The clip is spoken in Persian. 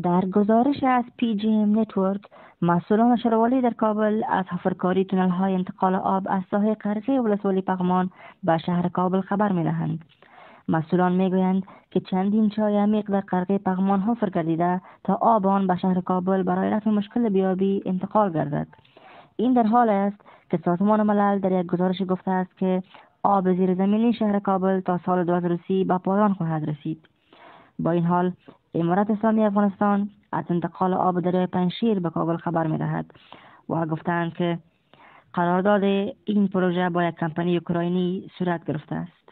در گزارش از پی جی ام نتورک، مسئولان شهروالی در کابل از حفرکاری تونل های انتقال آب از ساحه غربی ولسوالی پغمان به شهر کابل خبر می‌دهند. مسئولان میگویند که چندین چای عمیق در غربی پغمان حفر گردیده تا آب آن به شهر کابل برای رفع مشکل بیابی انتقال گردد. این در حال است که سازمان ملل در یک گزارش گفته است که آب زیرزمینی شهر کابل تا سال 2030 به پایان خواهد رسید. با این حال، امارت اسلامی افغانستان از انتقال آب دریای پنجشیر به کابل خبر می‌دهد و گفتند که قرارداد این پروژه با یک کمپانی اوکراینی صورت گرفته است.